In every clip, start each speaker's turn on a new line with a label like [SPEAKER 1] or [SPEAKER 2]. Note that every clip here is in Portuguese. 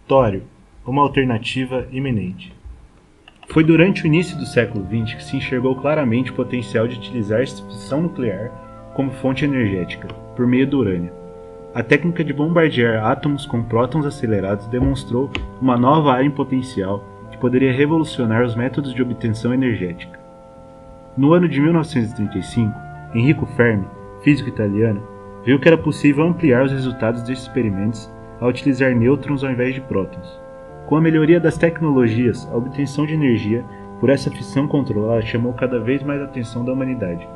[SPEAKER 1] Tório, uma alternativa iminente. Foi durante o início do século XX que se enxergou claramente o potencial de utilizar a fissão nuclear como fonte energética, por meio do urânio. A técnica de bombardear átomos com prótons acelerados demonstrou uma nova área em potencial que poderia revolucionar os métodos de obtenção energética. No ano de 1935, Enrico Fermi, físico italiano, viu que era possível ampliar os resultados desses experimentos ao utilizar nêutrons ao invés de prótons. Com a melhoria das tecnologias, a obtenção de energia por essa fissão controlada chamou cada vez mais a atenção da humanidade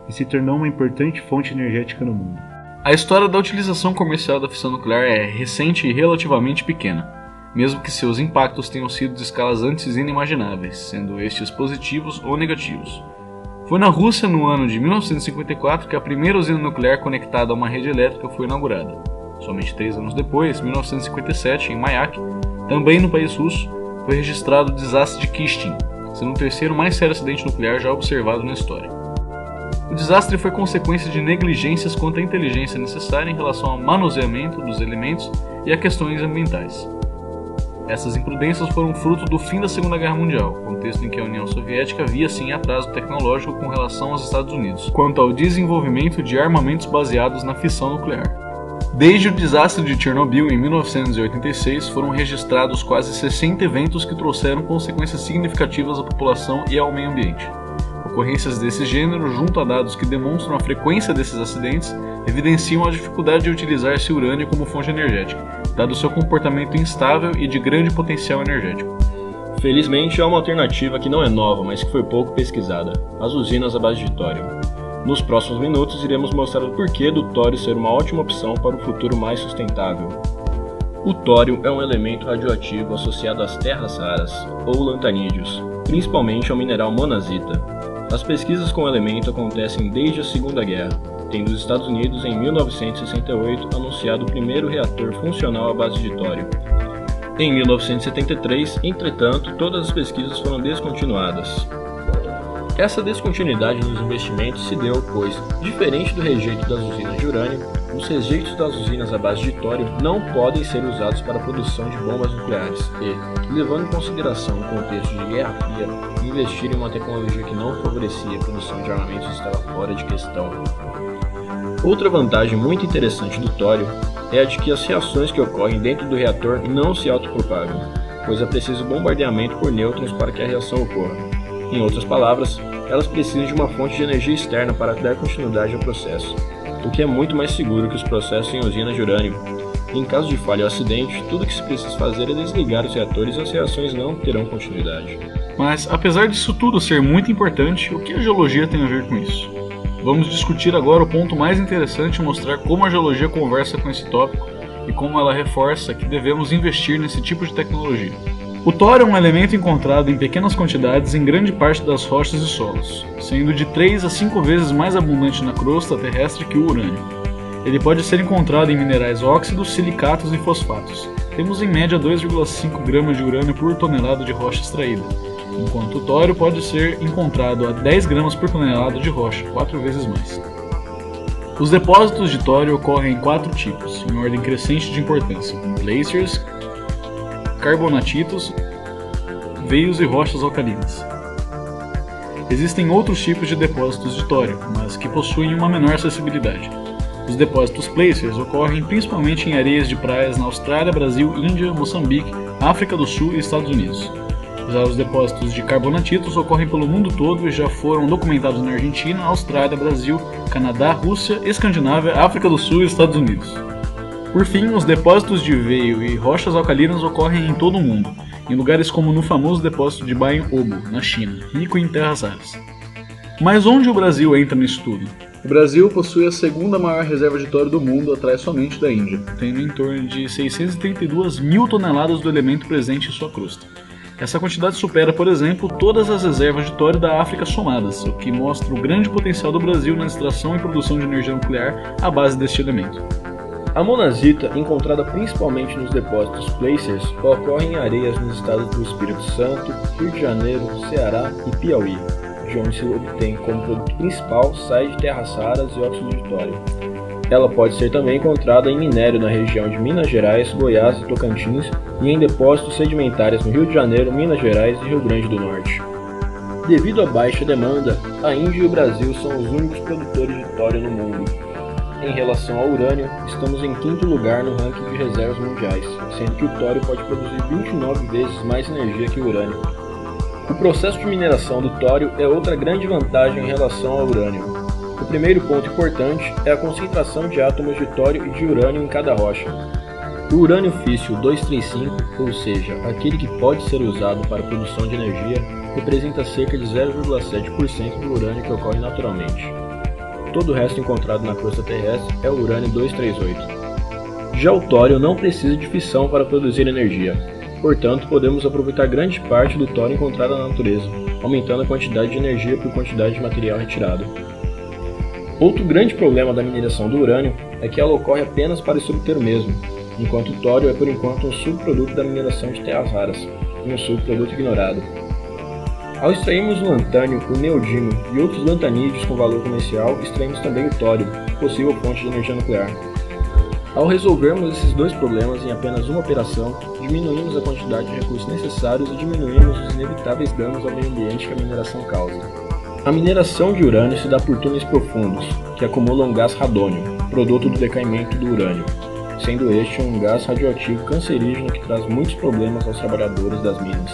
[SPEAKER 1] e se tornou uma importante fonte energética no mundo.
[SPEAKER 2] A história da utilização comercial da fissão nuclear é recente e relativamente pequena, mesmo que seus impactos tenham sido de escalas antes inimagináveis, sendo estes positivos ou negativos. Foi na Rússia, no ano de 1954, que a primeira usina nuclear conectada a uma rede elétrica foi inaugurada. Somente 3 anos depois, em 1957, em Mayak, também no país russo, foi registrado o desastre de Kishtyn, sendo o terceiro mais sério acidente nuclear já observado na história. O desastre foi consequência de negligências quanto à inteligência necessária em relação ao manuseamento dos elementos e a questões ambientais. Essas imprudências foram fruto do fim da Segunda Guerra Mundial, contexto em que a União Soviética via sim atraso tecnológico com relação aos Estados Unidos, quanto ao desenvolvimento de armamentos baseados na fissão nuclear. Desde o desastre de Chernobyl em 1986, foram registrados quase 60 eventos que trouxeram consequências significativas à população e ao meio ambiente. Ocorrências desse gênero, junto a dados que demonstram a frequência desses acidentes, evidenciam a dificuldade de utilizar esse urânio como fonte energética, dado seu comportamento instável e de grande potencial energético.
[SPEAKER 3] Felizmente, há uma alternativa que não é nova, mas que foi pouco pesquisada: as usinas à base de tório. Nos próximos minutos, iremos mostrar o porquê do tório ser uma ótima opção para um futuro mais sustentável. O tório é um elemento radioativo associado às terras raras, ou lantanídeos, principalmente ao mineral monazita. As pesquisas com o elemento acontecem desde a Segunda Guerra, tendo os Estados Unidos, em 1968, anunciado o primeiro reator funcional à base de tório. Em 1973, entretanto, todas as pesquisas foram descontinuadas. Essa descontinuidade nos investimentos se deu, pois, diferente do rejeito das usinas de urânio, os rejeitos das usinas à base de tório não podem ser usados para a produção de bombas nucleares e, levando em consideração o contexto de Guerra Fria, investir em uma tecnologia que não favorecia a produção de armamentos estava fora de questão. Outra vantagem muito interessante do tório é a de que as reações que ocorrem dentro do reator não se autopropagam, pois é preciso bombardeamento por nêutrons para que a reação ocorra. Em outras palavras, elas precisam de uma fonte de energia externa para dar continuidade ao processo, o que é muito mais seguro que os processos em usinas de urânio. Em caso de falha ou acidente, tudo o que se precisa fazer é desligar os reatores e as reações não terão continuidade.
[SPEAKER 2] Mas, apesar disso tudo ser muito importante, o que a geologia tem a ver com isso? Vamos discutir agora o ponto mais interessante e mostrar como a geologia conversa com esse tópico e como ela reforça que devemos investir nesse tipo de tecnologia. O tório é um elemento encontrado em pequenas quantidades em grande parte das rochas e solos, sendo de 3 a 5 vezes mais abundante na crosta terrestre que o urânio. Ele pode ser encontrado em minerais óxidos, silicatos e fosfatos. Temos em média 2,5 gramas de urânio por tonelada de rocha extraída, enquanto o tório pode ser encontrado a 10 gramas por tonelada de rocha, 4 vezes mais. Os depósitos de tório ocorrem em 4 tipos, em ordem crescente de importância: placers, carbonatitos, veios e rochas alcalinas. Existem outros tipos de depósitos de tório, mas que possuem uma menor acessibilidade. Os depósitos placers ocorrem principalmente em areias de praias na Austrália, Brasil, Índia, Moçambique, África do Sul e Estados Unidos. Já os depósitos de carbonatitos ocorrem pelo mundo todo e já foram documentados na Argentina, Austrália, Brasil, Canadá, Rússia, Escandinávia, África do Sul e Estados Unidos. Por fim, os depósitos de veio e rochas alcalinas ocorrem em todo o mundo, em lugares como no famoso depósito de Bayan-Obo, na China, rico em terras raras. Mas onde o Brasil entra nisso tudo?
[SPEAKER 4] O Brasil possui a segunda maior reserva de tório do mundo, atrás somente da Índia,
[SPEAKER 2] tendo em torno de 632 mil toneladas do elemento presente em sua crosta. Essa quantidade supera, por exemplo, todas as reservas de tório da África somadas, o que mostra o grande potencial do Brasil na extração e produção de energia nuclear à base deste elemento.
[SPEAKER 3] A monazita, encontrada principalmente nos depósitos placers, ocorre em areias nos estados do Espírito Santo, Rio de Janeiro, Ceará e Piauí, de onde se obtém como produto principal sais de terras raras e óxido de tório. Ela pode ser também encontrada em minério na região de Minas Gerais, Goiás e Tocantins e em depósitos sedimentares no Rio de Janeiro, Minas Gerais e Rio Grande do Norte. Devido à baixa demanda, a Índia e o Brasil são os únicos produtores de tório no mundo. Em relação ao urânio, estamos em 5º lugar no ranking de reservas mundiais, sendo que o tório pode produzir 29 vezes mais energia que o urânio. O processo de mineração do tório é outra grande vantagem em relação ao urânio. O primeiro ponto importante é a concentração de átomos de tório e de urânio em cada rocha. O urânio físsil 235, ou seja, aquele que pode ser usado para a produção de energia, representa cerca de 0,7% do urânio que ocorre naturalmente. Todo o resto encontrado na crosta terrestre é o urânio 238. Já o tório não precisa de fissão para produzir energia, portanto podemos aproveitar grande parte do tório encontrado na natureza, aumentando a quantidade de energia por quantidade de material retirado. Outro grande problema da mineração do urânio é que ela ocorre apenas para se obter o mesmo, enquanto o tório é por enquanto um subproduto da mineração de terras raras, e um subproduto ignorado. Ao extrairmos o lantânio, o neodímio e outros lantanídeos com valor comercial, extraímos também o tório, possível fonte de energia nuclear. Ao resolvermos esses dois problemas em apenas uma operação, diminuímos a quantidade de recursos necessários e diminuímos os inevitáveis danos ao meio ambiente que a mineração causa. A mineração de urânio se dá por túneis profundos, que acumulam gás radônio, produto do decaimento do urânio, sendo este um gás radioativo cancerígeno que traz muitos problemas aos trabalhadores das minas.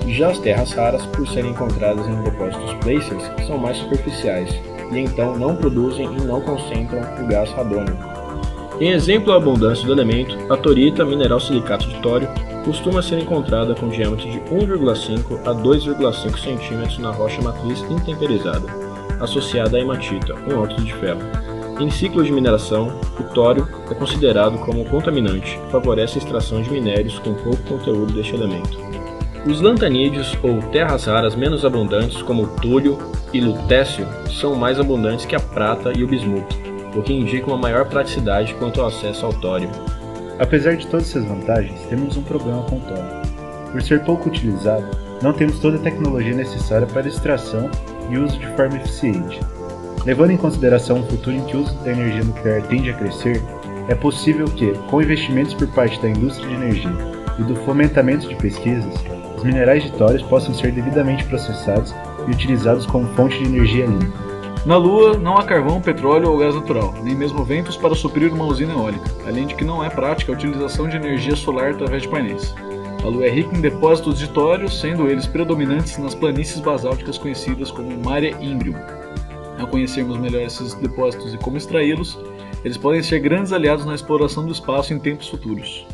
[SPEAKER 3] Já as terras raras, por serem encontradas em depósitos placers, são mais superficiais, e então não produzem e não concentram o gás radônio. Em exemplo à abundância do elemento, a torita, mineral silicato de tório, costuma ser encontrada com diâmetro de 1,5 a 2,5 cm na rocha matriz intemperizada, associada à hematita, um óxido de ferro. Em ciclos de mineração, o tório é considerado como um contaminante, favorece a extração de minérios com pouco conteúdo deste elemento. Os lantanídeos, ou terras raras menos abundantes, como o túlio e lutécio, são mais abundantes que a prata e o bismuto, o que indica uma maior praticidade quanto ao acesso ao tório.
[SPEAKER 1] Apesar de todas essas vantagens, temos um problema com o tório. Por ser pouco utilizado, não temos toda a tecnologia necessária para extração e uso de forma eficiente. Levando em consideração um futuro em que o uso da energia nuclear tende a crescer, é possível que, com investimentos por parte da indústria de energia e do fomentamento de pesquisas, os minerais de tório possam ser devidamente processados e utilizados como fonte de energia limpa.
[SPEAKER 2] Na Lua não há carvão, petróleo ou gás natural, nem mesmo ventos para suprir uma usina eólica, além de que não é prática a utilização de energia solar através de painéis. A Lua é rica em depósitos de tório, sendo eles predominantes nas planícies basálticas conhecidas como Mare Imbrium. Ao conhecermos melhor esses depósitos e como extraí-los, eles podem ser grandes aliados na exploração do espaço em tempos futuros.